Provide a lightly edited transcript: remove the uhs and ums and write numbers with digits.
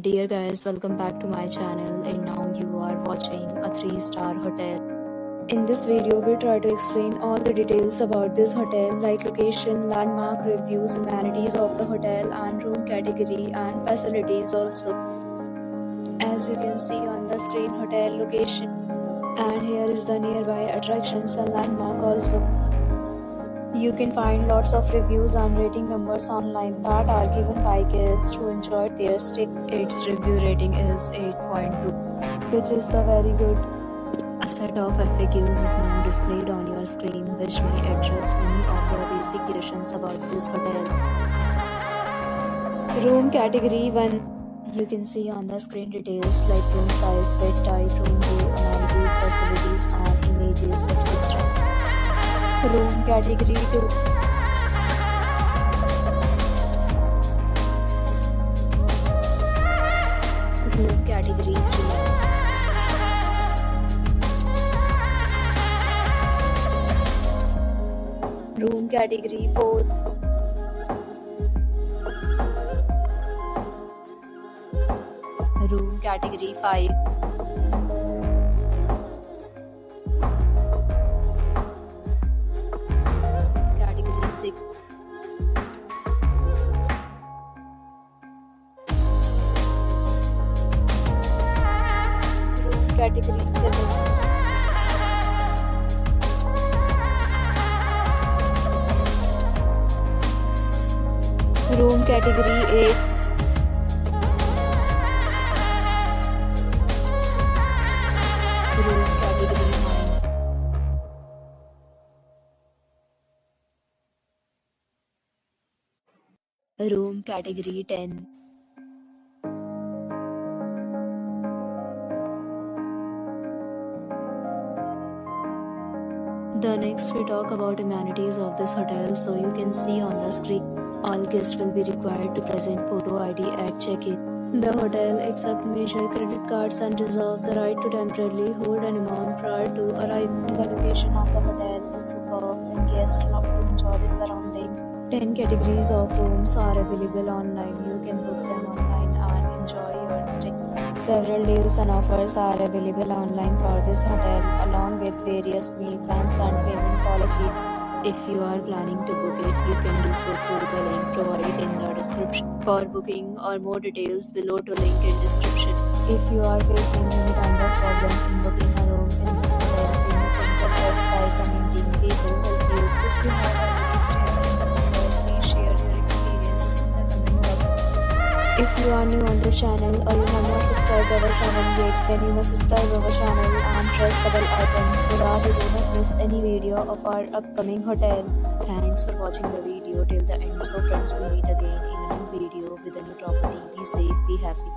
Dear guys, welcome back to my channel and now you are watching a 3-star hotel. In this video, we try to explain all the details about this hotel like location, landmark, reviews, amenities of the hotel and room category and facilities also. As you can see on the screen, hotel location, and here is the nearby attractions and landmark also. You can find lots of reviews and rating numbers online that are given by guests who enjoyed their stay. Its review rating is 8.2, which is the very good. A set of FAQs is now displayed on your screen which may address many of your basic questions about this hotel. Room category 1. You can see on the screen details like room size, bed type, room view, amenities, facilities and images, etc. Room category 2. Room category 3. Room category 4. Room category 5. Category 6. Room category 7. Room category 8. Room category 9. Room category 10. The next we talk about amenities of this hotel. So you can see on the screen, all guests will be required to present photo ID at check-in. The hotel accepts major credit cards and reserves the right to temporarily hold an amount prior to arrival. The location of the hotel is superb and guests love to enjoy the surroundings. 10 categories of rooms are available online. You can book them online and enjoy your stay. Several deals and offers are available online for this hotel, along with various meal plans and payment policy. If you are planning to book it, you can do so through the link provided in the description. For booking or more details, below to link in description. If you are facing any kind of problem in booking a room in this hotel, then you can contact us by commenting. We will help you. If you have already stayed in this hotel, please share your experience in the comment box. If you are new on this channel or you have not subscribed our channel yet, then you must subscribe our channel and press the bell icon so that you do not miss any video of our upcoming hotel. Thanks for watching the video till the end. So friends, will meet again in a new video with a new property. Be safe, be happy.